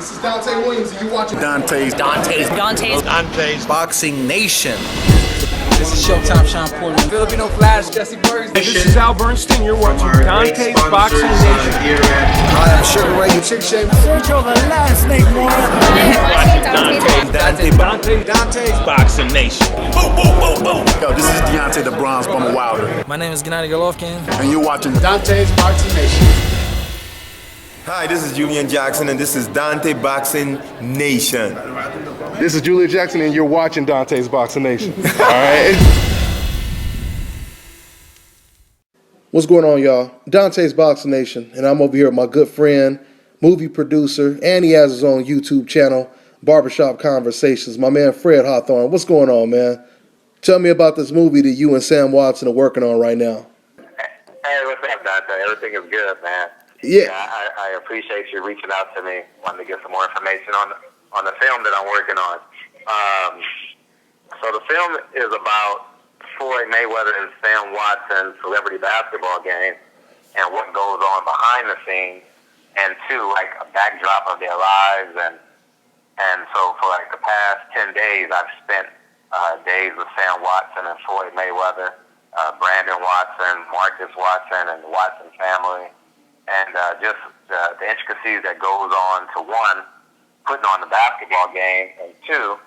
This is Dante Williams, and you watching Dante's Boxing Nation. This is Showtime Sean Portland. Filipino Flash, Jesse Burns. This is Al Bernstein. You're watching Dante's Boxing Nation. Hi, I'm Sugar Ray. Chick Shame. Search over last name one. Dante's Boxing Nation. Boom, boom, boom, boom. Yo, this is Deontay the Bronze Bomber Wilder. My name is Gennady Golovkin. And you're watching Dante's Boxing Nation. Hi, this is Julian Jackson, and this is Dante Boxing Nation. This is Julia Jackson, and you're watching Dante's Boxing Nation. All right. What's going on, y'all? Dante's Boxing Nation, and I'm over here with my good friend, movie producer, and he has his own YouTube channel, Barbershop Conversations, my man Fred Hawthorne. What's going on, man? Tell me about this movie that you and Sam Watson are working on right now. Hey, what's up, Dante? Everything is good, man. Yeah. I appreciate you reaching out to me, wanting to get some more information on the film that I'm working on. So the film is about Floyd Mayweather and Sam Watson celebrity basketball game and what goes on behind the scenes, and two, like a backdrop of their lives. And so for like the past 10 days, I've spent days with Sam Watson and Floyd Mayweather, Brandon Watson, Marcus Watson, and the Watson family. And just the intricacies that goes on to, one, putting on the basketball game, and two,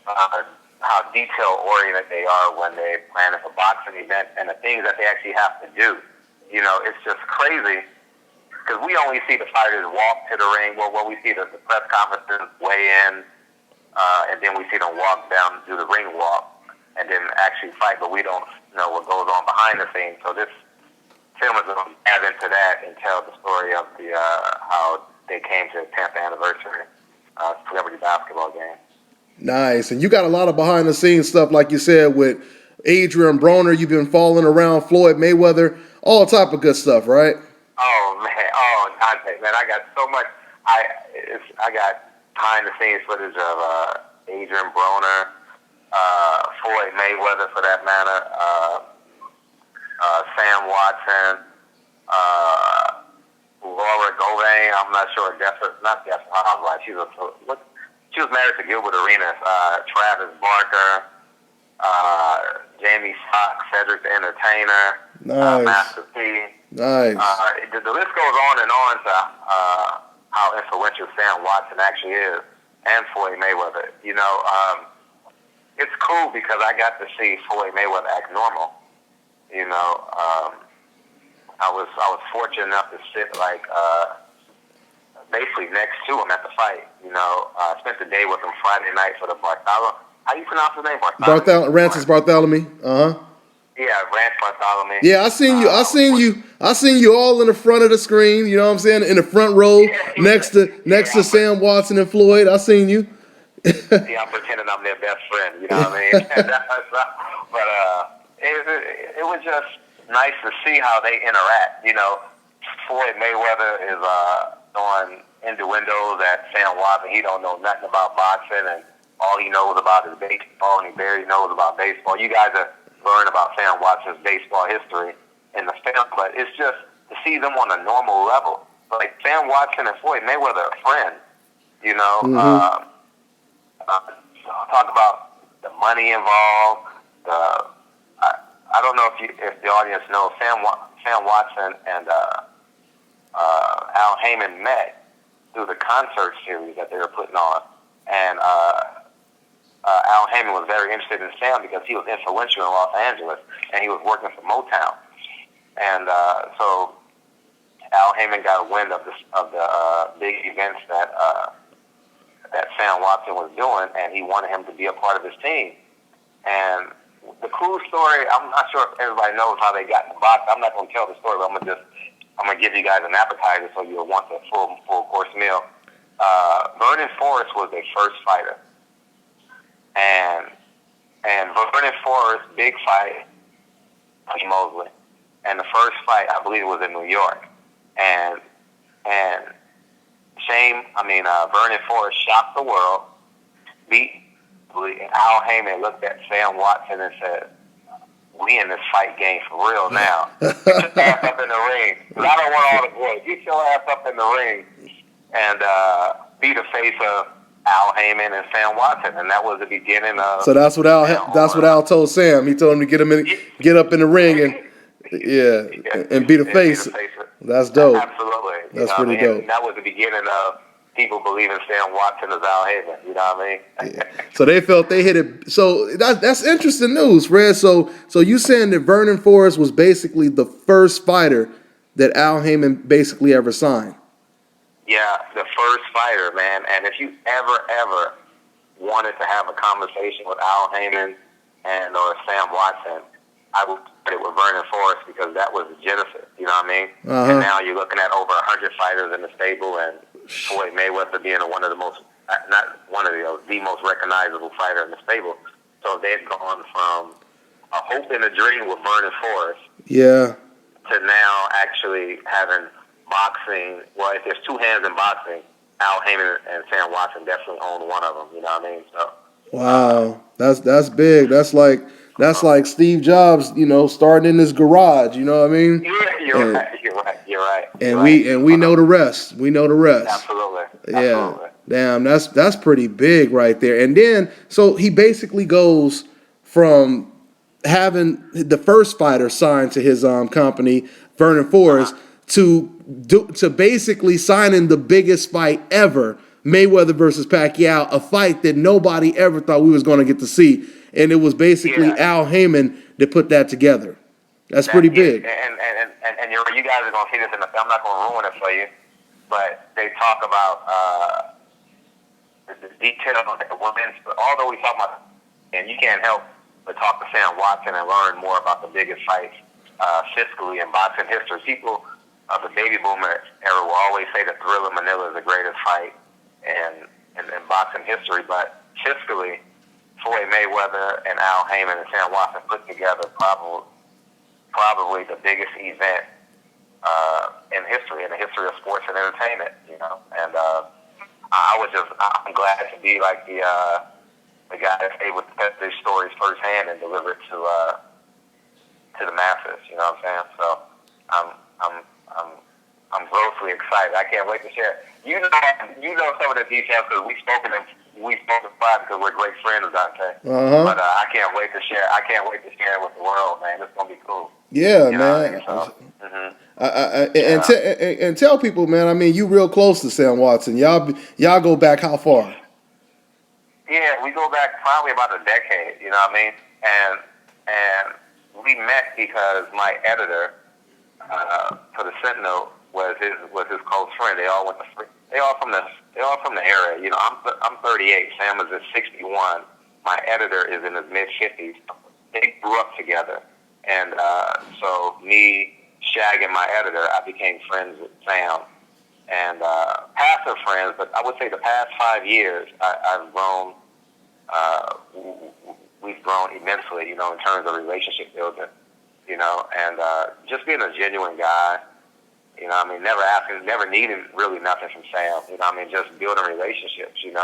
how detail-oriented they are when they plan a boxing event and the things that they actually have to do. You know, it's just crazy because we only see the fighters walk to the ring. Well, we see the press conferences weigh in, and then we see them walk down, do the ring walk, and then actually fight, but we don't know what goes on behind the scenes. So this film is going to add into that and tell the story of the how they came to the 10th anniversary celebrity basketball game. Nice. And you got a lot of behind-the-scenes stuff, like you said, with Adrian Broner. You've been following around Floyd Mayweather, all type of good stuff, right? Oh, man. Oh, Dante, man, I got so much. I got behind-the-scenes footage of Adrian Broner, Floyd Mayweather, for that matter, Sam Watson, Laura Govain. I'm not sure. Not Jessica. I was like, she was married to Gilbert Arenas. Travis Barker, Jamie Foxx, Cedric the Entertainer, Nice. Master P. Nice. The list goes on and on to how influential Sam Watson actually is, and Floyd Mayweather. You know, it's cool because I got to see Floyd Mayweather act normal. You know, I was fortunate enough to sit basically next to him at the fight. You know, I spent the day with him Friday night for the Bartholomew. How do you pronounce his name? Rancis Bartholomew. Yeah, Rance Bartholomew. Yeah, I seen you all in the front of the screen. You know what I'm saying? In the front row, next to Sam Watson and Floyd. I seen you. See, I'm pretending I'm their best friend. You know what I mean? But it was just nice to see how they interact. You know, Floyd Mayweather is throwing innuendos at Sam Watson. He don't know nothing about boxing, and all he knows about is baseball, and he barely knows about baseball. You guys are learning about Sam Watson's baseball history in the film, but it's just to see them on a normal level. Like Sam Watson and Floyd Mayweather are friends. You know, talk about the money involved. I don't know if the audience knows Sam Watson and Al Haymon met through the concert series that they were putting on, and Al Haymon was very interested in Sam because he was influential in Los Angeles and he was working for Motown, and so Al Haymon got a wind of the big events that Sam Watson was doing, and he wanted him to be a part of his team. And the cool story, I'm not sure if everybody knows how they got in the box. I'm not going to tell the story, but I'm going to give you guys an appetizer so you'll want the full course meal. Vernon Forrest was their first fighter. And Vernon Forrest, big fight, Lee Mosley. And the first fight, I believe, was in New York. And Vernon Forrest shocked the world, beat Al Haymon, looked at Sam Watson and said, "We in this fight game for real now. Get your ass up in the ring. 'Cause I don't want all the glory. Get your ass up in the ring." And be the face of Al Haymon and Sam Watson, and that was the beginning of. So that's what Al told Sam. He told him to get up in the ring and be the face. That's dope. Absolutely. That's pretty dope. And that was the beginning of people believing Sam Watson as Al Haymon. You know what I mean? So they felt they hit it. So that's interesting news, Fred. So you saying that Vernon Forrest was basically the first fighter that Al Haymon basically ever signed? Yeah, the first fighter, man. And if you ever wanted to have a conversation with Al Haymon or Sam Watson, I would put it with Vernon Forrest because that was the genesis. You know what I mean? And now you're looking at over 100 fighters in the stable, and Floyd Mayweather being one of the most, not one of the most recognizable fighter in the stable. So they've gone from a hope and a dream with Vernon Forrest, to now actually having boxing. Well, if there's two hands in boxing, Al Haymon and Sam Watson definitely own one of them. You know what I mean? So wow, that's big. That's like Steve Jobs, starting in his garage. You know what I mean? Yeah, you're right. And we know the rest. We know the rest. Absolutely. Yeah. Damn, that's pretty big right there. And then so he basically goes from having the first fighter signed to his company, Vernon Forrest, to basically signing the biggest fight ever, Mayweather versus Pacquiao, a fight that nobody ever thought we was going to get to see. And it was basically Al Haymon that put that together. That's pretty big. And you guys are going to see this in the film. I'm not going to ruin it for you, but they talk about the detail of the women's. Although we talk about, and you can't help but talk to Sam Watson and learn more about the biggest fights fiscally in boxing history. People of the baby boomer era will always say that Thriller Manila is the greatest fight in boxing history, but fiscally, Floyd Mayweather and Al Haymon and Sam Watson put together probably the biggest event in the history of sports and entertainment. And I'm glad to be like the guy that's able to tell these stories firsthand and deliver it to the masses. You know what I'm saying? So I'm grossly excited. I can't wait to share. You know some of the details because we spoke prior because we're great friends with Dante. But I can't wait to share. I can't wait to share it with the world, man. It's gonna be cool. Yeah, man. And tell people, man. I mean, you real close to Sam Watson. Y'all go back how far? Yeah, we go back probably about a decade. You know what I mean? And we met because my editor for the Sentinel was his close friend. They all from the area. I'm 38. Sam is at 61. My editor is in his mid-50s. They grew up together, and so me shagging my editor, I became friends with Sam, and passive friends. But I would say the past 5 years, I've grown. We've grown immensely, in terms of relationship building, and just being a genuine guy. Never asking, never needing really nothing from Sam. Just building relationships, and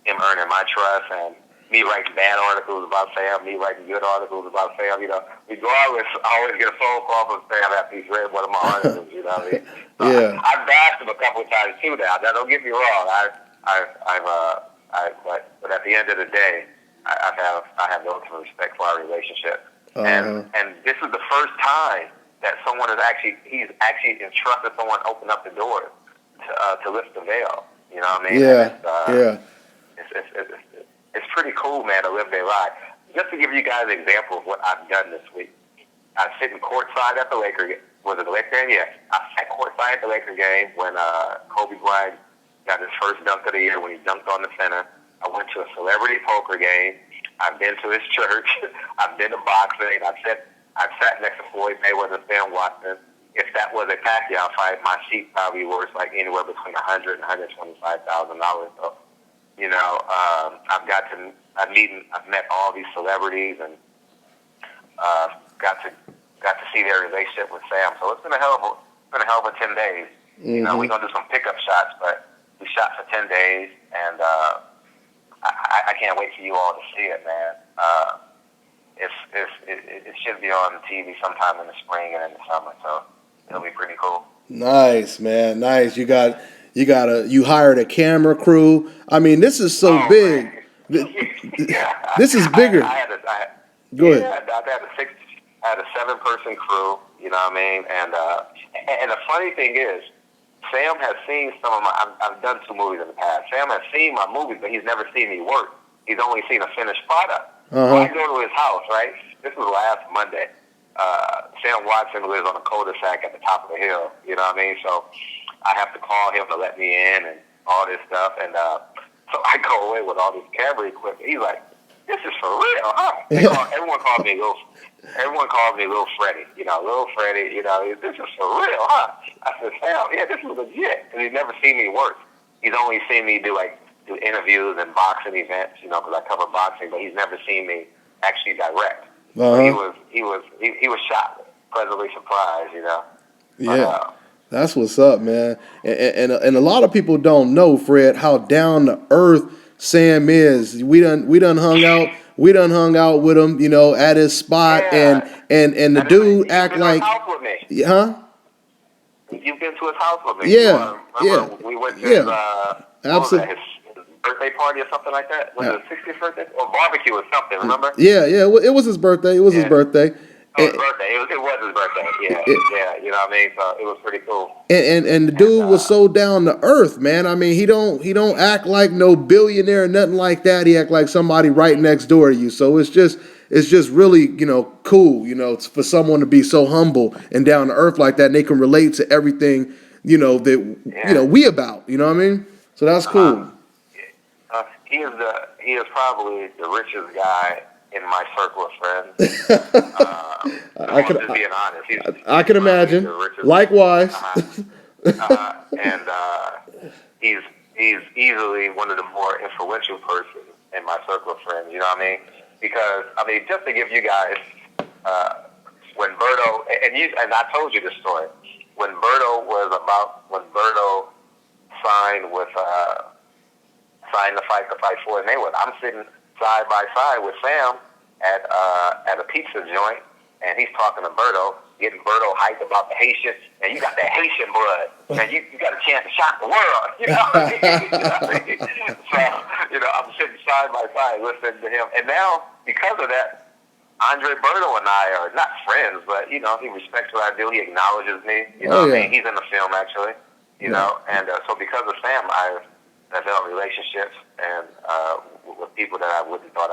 him earning my trust, and me writing bad articles about Sam, me writing good articles about Sam. Regardless, I always get a phone call from Sam after he's read one of my articles. You know what I mean? Yeah. I've bashed him a couple of times too. Now, don't get me wrong. But at the end of the day, I have the ultimate respect for our relationship. And this is the first time that someone he's actually entrusted someone to open up the door to lift the veil. You know what I mean? Yeah, It's pretty cool, man, to live their life. Just to give you guys an example of what I've done this week. I was sitting courtside at the Laker game. Was it the Laker game? Yeah. I sat courtside at the Laker game when Kobe Bryant got his first dunk of the year when he dunked on the center. I went to a celebrity poker game. I've been to his church. I've been to boxing. I've sat next to Floyd Mayweather and Sam Watson. If that was a Pacquiao fight, my seat probably worth like anywhere between $100,000 and $125,000. So, I've met all these celebrities and got to see their relationship with Sam. So it's been a hell of a 10 days. Mm-hmm. We're gonna do some pickup shots, but we shot for 10 days, and I can't wait for you all to see it, man. It should be on TV sometime in the spring and in the summer, so it'll be pretty cool. Nice, man. Nice. You got You hired a camera crew. I mean, this is so big. This is bigger. Go ahead. I had a 7-person crew. You know what I mean? And the funny thing is, Sam has seen some of my. I've done 2 movies in the past. Sam has seen my movies, but he's never seen me work. He's only seen a finished product. So I go to his house, right? This was last Monday. Sam Watson lives on a cul-de-sac at the top of the hill. You know what I mean? So I have to call him to let me in and all this stuff. And so I go away with all this camera equipment. He's like, "This is for real, huh?" Everyone called me Little Freddie. You know, Little Freddie. You know, this is for real, huh? I said, "Sam, yeah, this is legit." Because he's never seen me work. He's only seen me do interviews and boxing events. You know, because I cover boxing, but he's never seen me actually direct. So he was shocked, pleasantly surprised. You know. Yeah. That's what's up, man. And a lot of people don't know, Fred, how down to earth Sam is. We done hung out. We done hung out with him, you know, at his spot, and the dude act like, huh? You've been to his house with me. Yeah, we went to his, absolutely. His birthday party or something like that. Was it his 60th birthday or barbecue or something? Remember? Yeah. It was his birthday. It was his birthday. Oh, his birthday. It was his birthday. Yeah. You know what I mean? So it was pretty cool. And the dude was so down to earth, man. I mean, he don't act like no billionaire or nothing like that. He act like somebody right next door to you. So it's just really, you know, cool, you know, for someone to be so humble and down to earth like that, and they can relate to everything, you know, that you know we about. You know what I mean? So that's cool. He is probably the richest guy in my circle of friends. Just being honest. I can imagine. Likewise. And he's easily one of the more influential persons in my circle of friends. You know what I mean? Because just to give you guys, when Berto and I told you this story, when Berto signed the fight to fight Floyd Mayweather, I'm sitting side by side with Sam at a pizza joint, and he's talking to Berto, getting Berto hyped about the Haitian, and you got that Haitian blood, and you got a chance to shock the world. You know what I mean? So, you know, I'm sitting side by side listening to him, and now because of that, Andre Berto and I are not friends, but you know, he respects what I do. He acknowledges me. You know what I mean? He's in the film actually. You know, and so because of Sam, I've developed relationships and with people that I wouldn't thought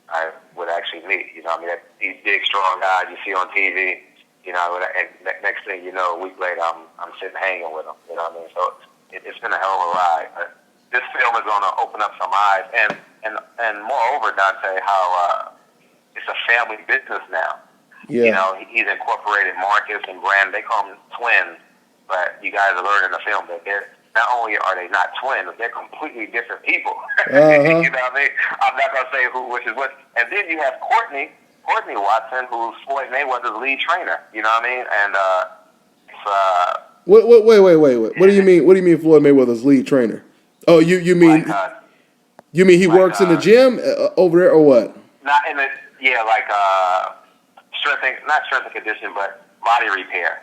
I would actually meet. You know, I mean, these big, strong guys you see on TV. You know, and next thing you know, a week later, I'm sitting hanging with them. You know what I mean? So it's been a hell of a ride. But this film is going to open up some eyes, and moreover, Dante, how it's a family business now. Yeah. You know, he's incorporated Marcus and Brand. They call them twins, but you guys are learning in the film that they're not only are they not twins, they're completely different people. You know what I mean? I'm not going to say which is what. And then you have Courtney Watson, who's Floyd Mayweather's lead trainer. You know what I mean? And Wait. What do you mean? What do you mean Floyd Mayweather's lead trainer? Oh, you mean he works in the gym over there or what? Not in the not strength and conditioning, but body repair.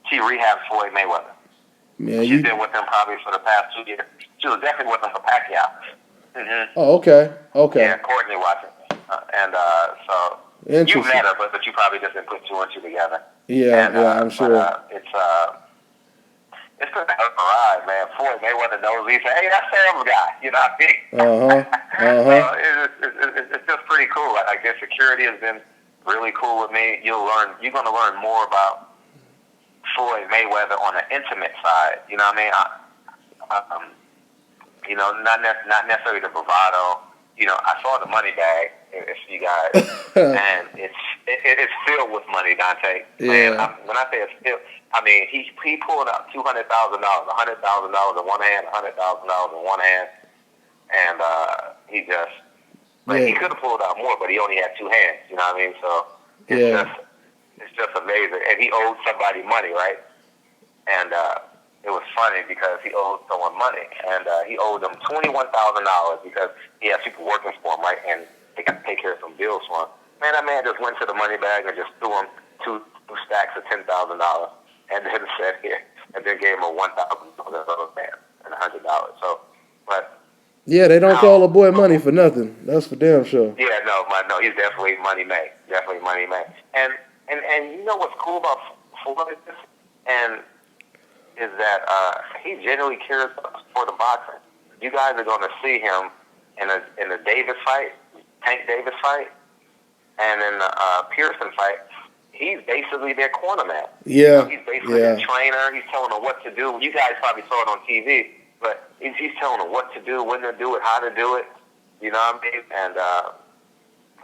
She rehabs Floyd Mayweather. Man, she's been with him probably for the past 2 years. She was definitely with him for Pacquiao. Mm-hmm. Oh, okay. Yeah, Courtney Watson. So you met her, but you probably just didn't put 2 and 2 together. Yeah, I'm sure. But, it's been a hell of a ride, man. Floyd Mayweather knows me. He said, "Hey, that's Sam's guy." You know what I mean? So it's just pretty cool. Like their security has been really cool with me. You're going to learn more about Floyd Mayweather on the intimate side. You know what I mean? You know, not necessarily the bravado. You know, I saw the money bag, if you guys, and it's filled with money, Dante. Man, when I say it's filled, I mean he pulled out $200,000, $100,000 in one hand, $100,000 in one hand, and he could have pulled out more, but he only had 2 hands. You know what I mean? So it's just amazing. And he owed somebody money, right? And it was funny because he owed someone money, and he owed them $21,000 because he had people working for him, right? And they got to take care of some bills for him. Man, that man just went to the money bag and just threw him two stacks of $10,000, and then said, "Here, and then gave him a $1,000 band and $100. So, but Yeah, they don't call a boy money for nothing. That's for damn sure. yeah, no, he's definitely money made. Definitely money made. And you know what's cool about Floyd and is that he genuinely cares for the boxing. You guys are going to see him in a Davis fight, Tank Davis fight, and in the Pearson fight. He's basically their corner man. Yeah, he's basically their trainer. He's telling them what to do. You guys probably saw it on TV, but he's telling them what to do, when to do it, how to do it. You know what I mean?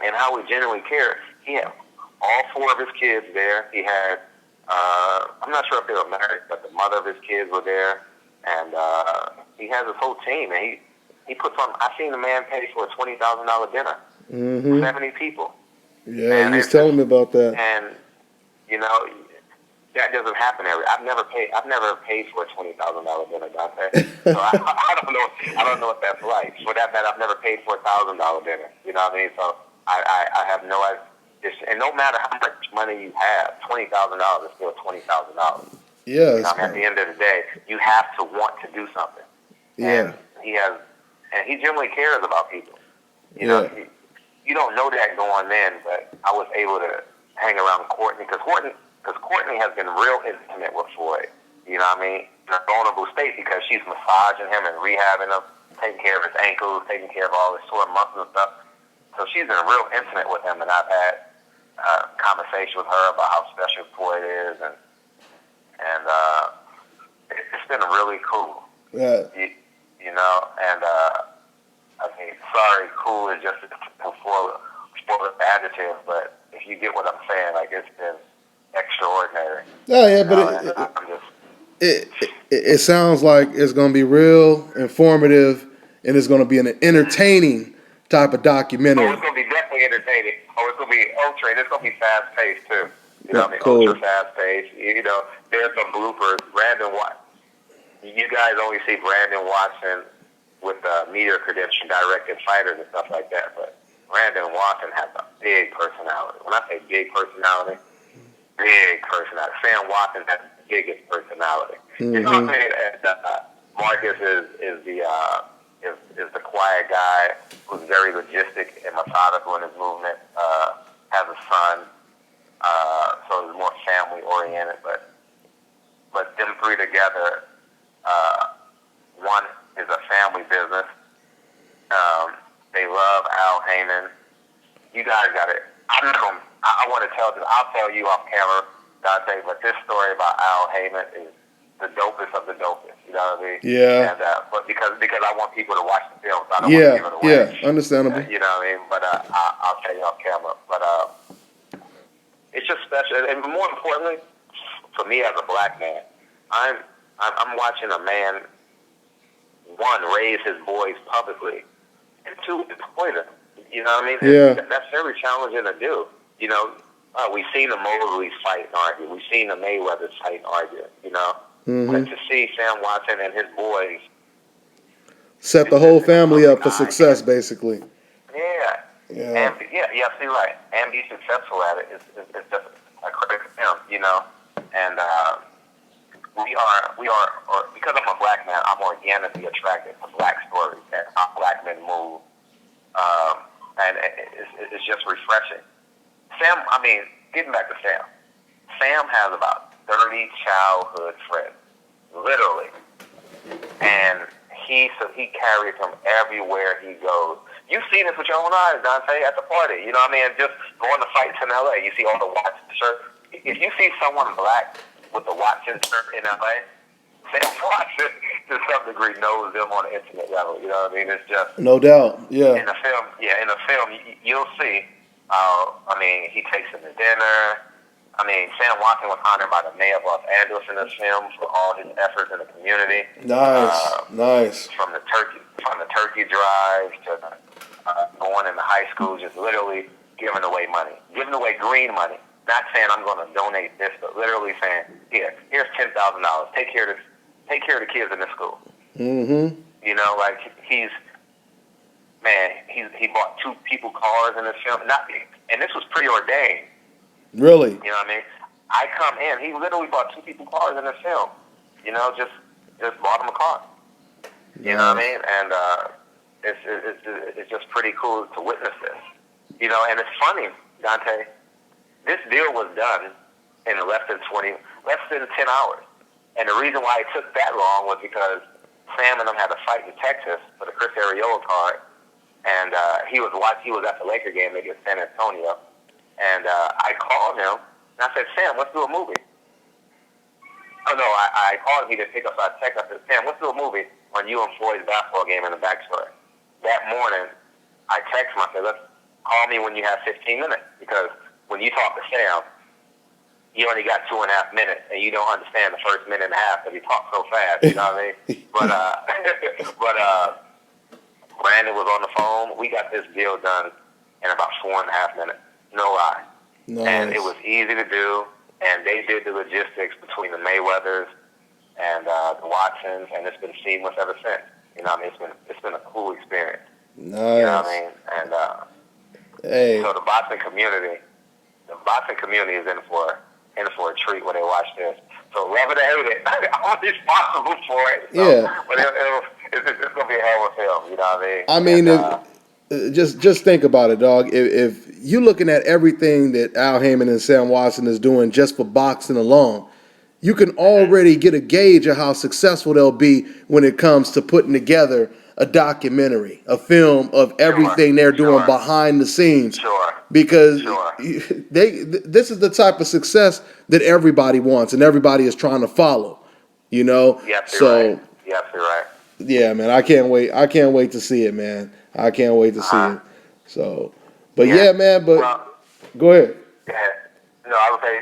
And how we genuinely care. He had all 4 of his kids there. He had, I'm not sure if they were married, but the mother of his kids were there. And he has his whole team. And he puts on, I seen the man pay for a $20,000 dinner. 70 people. Yeah, he was telling me about that. And, you know, that doesn't happen I've never paid for a $20,000 dinner, Dante. So I don't know what that's like. For that matter, I've never paid for a $1,000 dinner. You know what I mean? So I have no idea. And no matter how much money you have, $20,000 is still $20,000. Yeah. You know, at the end of the day, you have to want to do something. Yeah. And he genuinely cares about people. You know, you don't know that going in, but I was able to hang around Courtney because Courtney has been real intimate with Floyd. You know what I mean? In a vulnerable state because she's massaging him and rehabbing him, taking care of his ankles, taking care of all his sore muscles and stuff. So she's been real intimate with him, and I've had conversation with her about how special Floyd is, and it's been really cool. Yeah. You know, and I mean, sorry, cool is just for adjective, but if you get what I'm saying, like it's been extraordinary. Oh yeah, but it sounds like it's going to be real informative, and it's going to be an entertaining type of documentary. Oh, it's going to be definitely entertaining. Oh, it's going to be ultra, and it's going to be fast paced too. You know what I mean? Cool. Ultra fast paced. You know, there's some bloopers. Brandon Watson. You guys only see Brandon Watson with media credential directing fighters and stuff like that, but Brandon Watson has a big personality. When I say big personality, Sam Watson has the biggest personality. You know what I'm saying? Marcus is the quiet guy who's very logistic and methodical in his movement. Has a son, so it's more family oriented. But them 3 together, one is a family business. They love Al Haymon. You guys got it. I want to tell this. I'll tell you off camera, Dante, but this story about Al Haymon is the dopest of the dopest. You know what I mean? Yeah. And, but because I want people to watch the film, so I don't want to give it away. Yeah, understandable. You know what I mean? But I'll tell you off camera. But it's just special, and more importantly, for me as a black man, I'm watching a man, 1, raise his boys publicly, and 2, exploit them. You know what I mean? Yeah. That's very challenging to do. You know, we've seen the Mosleys fight and argue. We've seen the Mayweathers fight and argue, you know? But to see Sam Watson and his boys set the whole family up for success, basically. Yeah. And you're absolutely right. And be successful at it is just a credit to him, you know? And we are, or because I'm a black man, I'm organically attracted to black stories and how black men move. And it's just refreshing. Sam, I mean, getting back to Sam. Sam has about 30 childhood friends, literally. And he carries them everywhere he goes. You've seen this with your own eyes, Dante, at the party. You know what I mean? Just going to fights in L.A., you see all the Watson shirts. If you see someone black with the Watson shirt in L.A., Sam Watson, to some degree, knows them on an intimate level. You know what I mean? It's just... No doubt, yeah. In the film, you'll see, I mean, he takes them to dinner. I mean, Sam Watson was honored by the mayor of Los Angeles in this film for all his efforts in the community. Nice. From the turkey drive to going into high school, just literally giving away money, giving away green money. Not saying I'm going to donate this, but literally saying, here's $10,000. Take care of the kids in this school. Mm-hmm. You know, like he bought 2 people cars in this film. And this was preordained. Really? You know what I mean? I come in. He literally bought 2 people cars in this film. just bought him a car. You know what I mean? And it's just pretty cool to witness this. And it's funny, Dante. This deal was done in less than 10 hours. And the reason why it took that long was because Sam and them had a fight in Texas for the Chris Arreola card, and he was at the Laker game against San Antonio, and I called him and I said, Sam, let's do a movie. Oh no, I called him. He didn't pick up. So I texted. I said, Sam, let's do a movie on you and Floyd's basketball game in the backstory. That morning, I texted him. I said, let's call me when you have 15 minutes, because when you talk to Sam, you only got 2.5 minutes, and you don't understand the first minute and a half because he talks so fast. You know what I mean? But Brandon was on the phone. We got this deal done in about 4.5 minutes. No lie. Nice. And it was easy to do. And they did the logistics between the Mayweathers and the Watsons, and it's been seamless ever since. You know what I mean? It's been a cool experience. Nice. You know what I mean? And Hey. so the boxing community is in for a treat when they watch this. So love it or hate it, I'm responsible for it. So, Yeah. But it's gonna be a hell of a film. You know what I mean? I mean, And, just think about it, dog. If you're looking at everything that Al Haymon and Sam Watson is doing just for boxing alone, you can already get a gauge of how successful they'll be when it comes to putting together a documentary, a film of everything they're doing behind the scenes. Sure. Because this is the type of success that everybody wants and everybody is trying to follow. Yes, you're right. Yes, you're right. Yeah, man, I can't wait. I can't wait to see it, man. I can't wait to see it. So, but yeah, man. But go ahead. Yeah. No, I would say,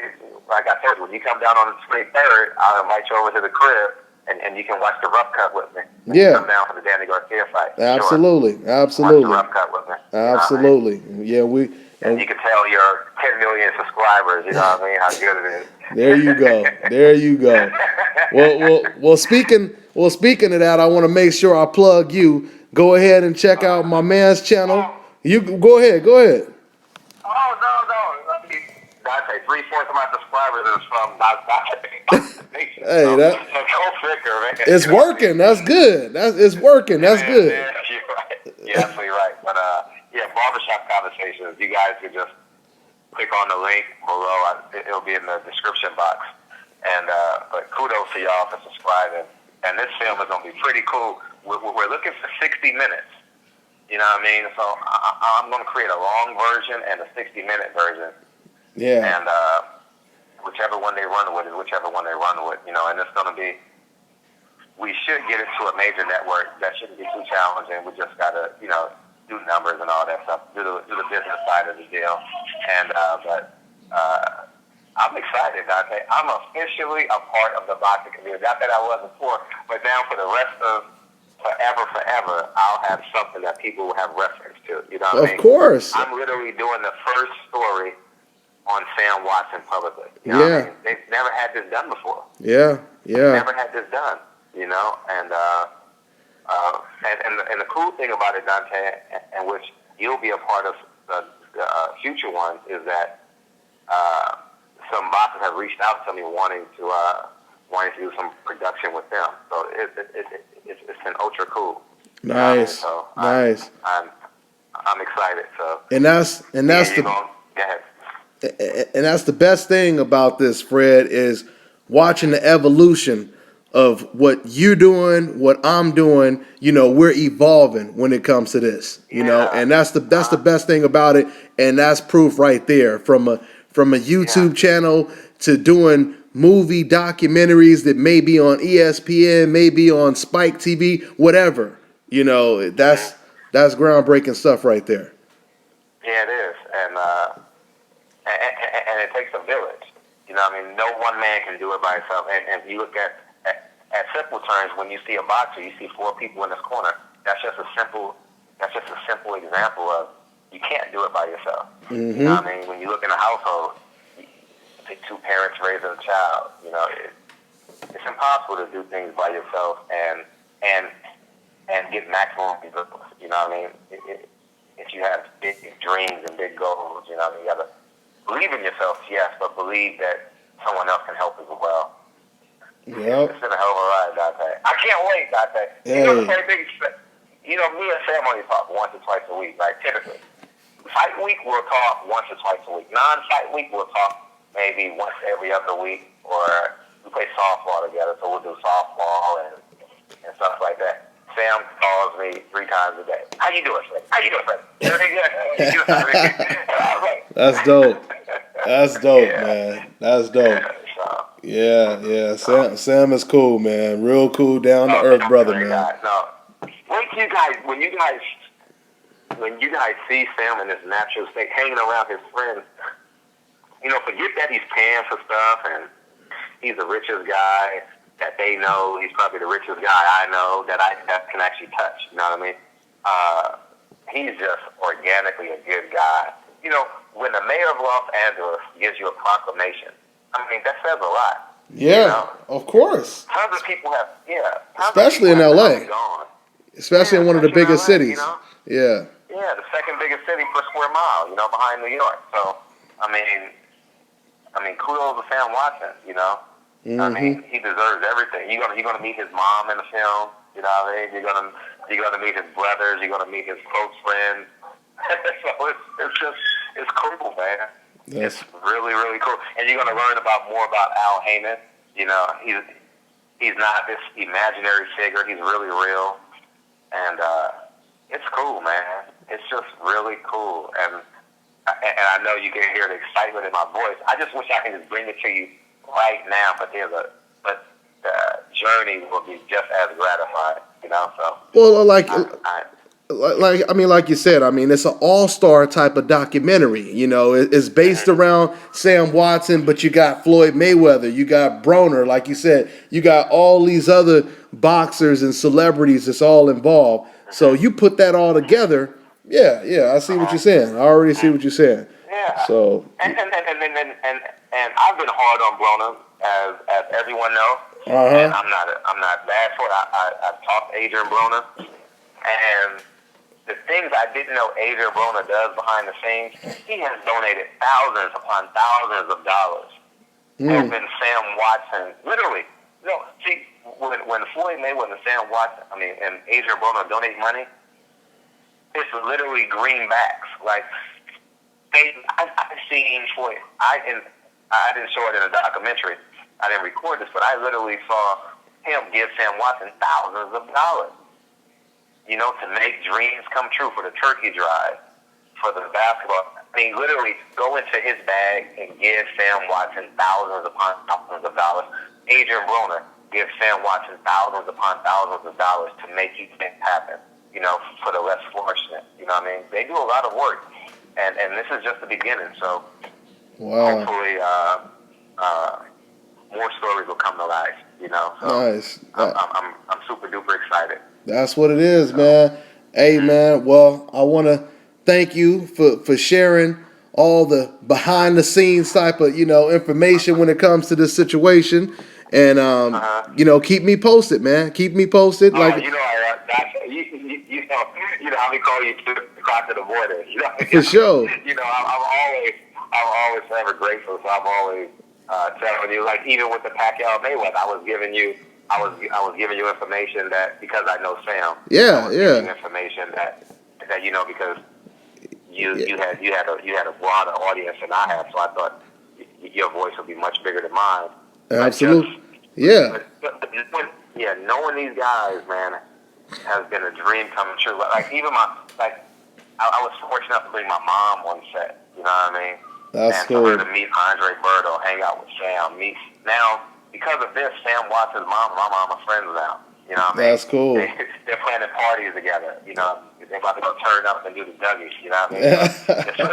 like I said, when you come down on the 23rd, I'll invite you over to the crib, and you can watch the rough cut with me. Yeah. Come down for the Danny Garcia fight. Absolutely, Sure. absolutely. Watch the rough cut with me. Absolutely. You know what I mean? Yeah, and you can tell your 10 million subscribers, you know what I mean, how good it is. There you go. There you go. Well, speaking of that, I want to make sure I plug you. Go ahead and check out my man's channel. You go ahead. Oh, no. Dante, 3/4 of my subscribers is from Dante. Hey, so go figure, man. It's working. That's good. It's working. That's good. Yeah, you're right. You're absolutely right. But barbershop conversations. You guys could just click on the link below. It'll be in the description box. And but kudos to y'all for subscribing. And this film is gonna be pretty cool. We're looking for 60 minutes. You know what I mean? So I'm gonna create a long version and a 60-minute version. Yeah. And whichever one they run with is whichever one they run with. You know, and it's gonna be. We should get it to a major network. That shouldn't be too challenging. We just gotta, do numbers and all that stuff. Do the business side of the deal. And I'm excited, Dante. I'm officially a part of the boxing community. Not that I was before, but now for the rest of forever, I'll have something that people will have reference to. You know what I mean? Of course. I'm literally doing the first story on Sam Watson publicly. You know what I mean? They've never had this done before. Yeah. Never had this done. And the cool thing about it, Dante, and which you'll be a part of the future ones, is that some boxers have reached out to me wanting to do some production with them. So it's an ultra cool. Nice. So nice. I'm excited. So and that's go ahead. And that's the best thing about this, Fred, is watching the evolution of what you're doing, what I'm doing. We're evolving when it comes to this. And that's the best thing about it, and that's proof right there. From a YouTube channel to doing movie documentaries that may be on ESPN, may be on Spike TV, whatever. That's groundbreaking stuff right there. Yeah, it is, and it takes a village. No one man can do it by himself. And if you look at simple terms, when you see a boxer, you see 4 people in this corner. That's just a simple example of you can't do it by yourself. Mm-hmm. You know what I mean? When you look in a household, you take 2 parents raising a child. It's impossible to do things by yourself and get maximum results. You know what I mean? If you have big dreams and big goals, you got to believe in yourself, yes, but believe that someone else can help as well. Yep. It's been a hell of a ride, Dante. I can't wait, Dante. Hey. You know the same thing. You know, me and Sam only talk once or twice a week, right? Typically. Fight week, we'll talk once or twice a week. Non-fight week, we'll talk maybe once every other week, or we play softball together, so we'll do softball and stuff like that. Sam calls me 3 times a day. How you doing, Fred? How you doing, Fred? Everything good? That's dope. That's dope, Yeah. man. That's dope. So, Yeah. Sam is cool, man. Real cool, down to earth brother, man. No. When you guys see Sam in his natural state, hanging around his friends, forget that he's paying for stuff and he's the richest guy that they know. He's probably the richest guy I know that can actually touch. You know what I mean? He's just organically a good guy. When the mayor of Los Angeles gives you a proclamation, I mean, that says a lot. Yeah, of course. Tons of people have, Especially in LA. Especially in one of the biggest LA, cities. Yeah. Yeah, the second biggest city per square mile, behind New York. So, I mean, kudos to Sam Watson, Mm-hmm. I mean, he deserves everything. You're gonna meet his mom in the film, you know what I mean? You're gonna meet his brothers, you're gonna meet his close friends. So it's cool, man. Yes. It's really, really cool. And you're gonna learn more about Al Haymon. He's not this imaginary figure, he's really real. And it's cool, man. It's just really cool. And I know you can hear the excitement in my voice. I just wish I could just bring it to you right now, but the journey will be just as gratifying, so. Well, like you said, it's an all-star type of documentary. It's based around Sam Watson, but you got Floyd Mayweather, you got Broner, like you said, you got all these other boxers and celebrities that's all involved. So you put that all together. Yeah, I see what you're saying. I already see what you're saying. Yeah. So. And I've been hard on Broner, as everyone knows. And I'm not bad for it. I've talked to Adrian Broner, and the things I didn't know Adrian Broner does behind the scenes, he has donated thousands upon thousands of dollars. Helping Sam Watson, literally. When Floyd Mayweather and Sam Watson, and Adrian Broner donate money, it's literally greenbacks. Like, I've seen Floyd. I didn't show it in a documentary. I didn't record this, but I literally saw him give Sam Watson thousands of dollars, to make dreams come true, for the turkey drive, for the basketball. Literally go into his bag and give Sam Watson thousands upon thousands of dollars. Adrian Broner gives Sam Watson thousands upon thousands of dollars to make these things happen, for the less fortunate. They do a lot of work, and this is just the beginning. So, wow. Hopefully, more stories will come to life. So Nice. I'm super duper excited. That's what it is, man. Hey, man. Well, I want to thank you for sharing all the behind the scenes type of information when it comes to this situation, and keep me posted, man. Keep me posted. You know how we call you to cross to the border. For sure. I'm always forever grateful. So I'm always telling you, like, even with the Pacquiao Mayweather, I was giving you information that, because I know Sam. Giving you information that because you had a broader audience than I have, so I thought your voice would be much bigger than mine. Absolutely. Knowing these guys, man, has been a dream coming true. Like, even I was fortunate enough to bring my mom on set. You know what I mean? That's cool. cool. And for her to meet Andre Berto, hang out with Sam. Now, because of this, Sam Watson's mom and my mom are friends now. You know what I mean? That's cool. They're planning parties together. They're about to go turn up and do the Dougies. You know what I mean? So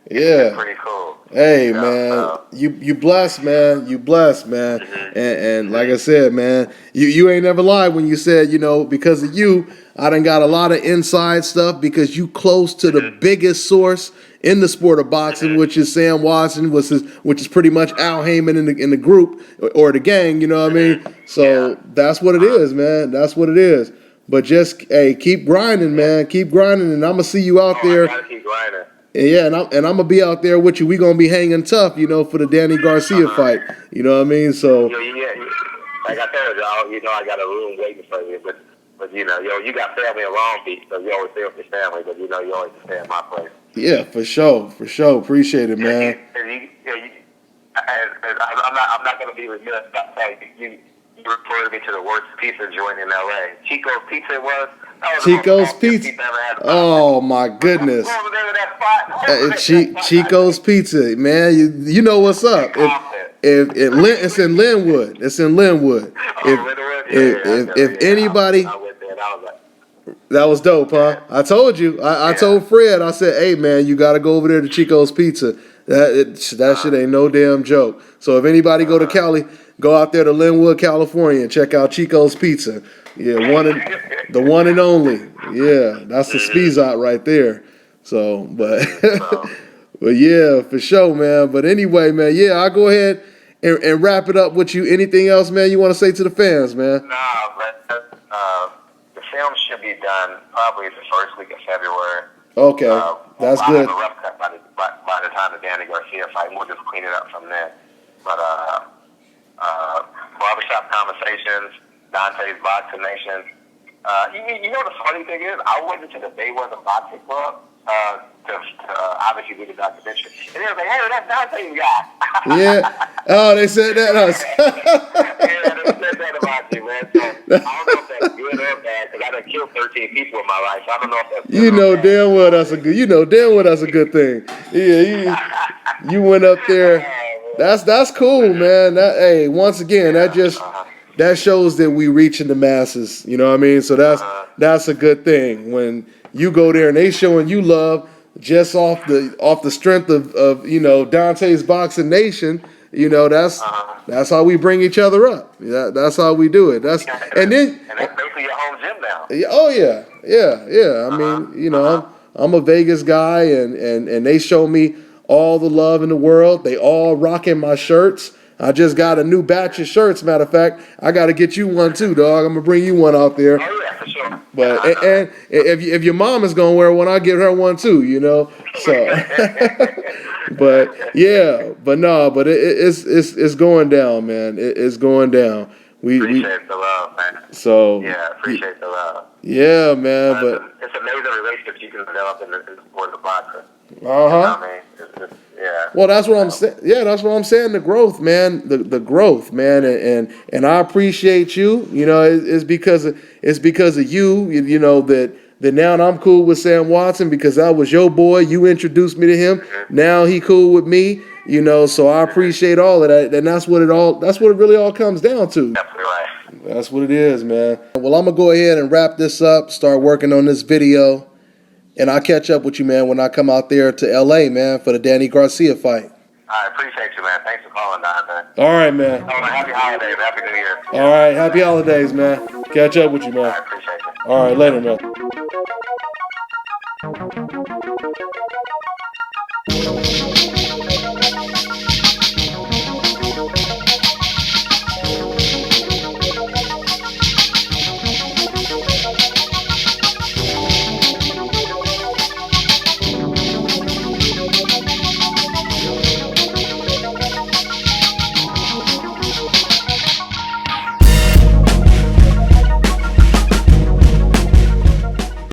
it's pretty cool. Hey, man, you blessed, man. You blessed, man. And like I said, man, you ain't never lied when you said, because of you, I done got a lot of inside stuff, because you close to the biggest source in the sport of boxing, which is Sam Watson, which is pretty much Al Haymon in the group or the gang. You know what I mean? So that's what it is, man. That's what it is. But just keep grinding, man. Keep grinding, and I'm gonna see you out there. I gotta keep grinding. Yeah, and I'm gonna be out there with you. We gonna be hanging tough, you know, for the Danny Garcia fight. You know what I mean? So Yeah. Like I told y'all, you know, I got a room waiting for you, but you know, you got family in Long Beach, so you always stay with your family, but you know, you always stay at my place. yeah, for sure. Appreciate it, man. I'm not gonna be remiss about saying you referred me to the worst pizza joint in LA. Chico's Pizza it was. Chico's Pizza. Oh my goodness. What was the name of that spot? Chico's Pizza, man. You know what's up. It's in Linwood. It's in Linwood. If anybody, I went there and I was like, that was dope, huh? I told you. I told Fred. I said, hey man, you got to go over there to Chico's Pizza. That shit ain't no damn joke. So if anybody go to Cali, go out there to Linwood, California, and check out Chico's Pizza. Yeah, the one and only. Yeah, that's the Spizot right there. So, but yeah, for sure, man. But anyway, man, yeah, I'll go ahead and wrap it up with you. Anything else, man, you want to say to the fans, man? nah, but the film should be done probably the first week of February. Okay, that's I'll good. have a rough cut by the time the Danny Garcia fight. We'll just clean it up from there. But Barbershop Conversations, Dante's Boxing Nation. You know the funny thing is, I went into the Mayweather Boxing Club to obviously do the documentary, and they were like, "Hey, that's Dante's guy." Yeah. Oh, they said that. Yeah, they said that about you, man. So I don't know if that's good or bad, because I done killed 13 people in my life. So I don't know if that's good You know or bad. damn well that's a good. You know damn well that's a good thing. Yeah, you went up there. That's cool, man. Once again, that shows that we reaching the masses. You know what I mean? So that's a good thing when you go there and they showing you love just off the strength of you know Dante's Boxing Nation. You know that's how we bring each other up. That's how we do it. And then that's basically your home gym now. oh yeah. I mean, you know, I'm a Vegas guy, and they show me all the love in the world. They all rocking my shirts. I just got a new batch of shirts. Matter of fact, I got to get you one too, dog. I'm gonna bring you one out there. Oh yeah, for sure. But and if your mom is gonna wear one, I'll get her one too. You know, so. But yeah, but it's going down, man. It's going down. Appreciate the love, man. So yeah, appreciate the love. Yeah, man. But it's amazing relationships you can develop in the sport of boxing. You know what I mean? Yeah. Well, that's what I'm saying. Yeah, that's what I'm saying. The growth, man. The growth, man. And I appreciate you. You know, it's because of you. You know that now I'm cool with Sam Watson because that was your boy. You introduced me to him. Mm-hmm. Now he cool with me. You know, so I appreciate all of that. And that's what it really all comes down to. Definitely right. That's what it is, man. Well, I'm gonna go ahead and wrap this up. Start working on this video. And I'll catch up with you, man, when I come out there to L.A., man, for the Danny Garcia fight. I appreciate you, man. Thanks for calling, Don, man. All right, man. Happy holidays. Happy New Year. All right. Happy holidays, man. Catch up with you, man. I appreciate it. All right. Later, man.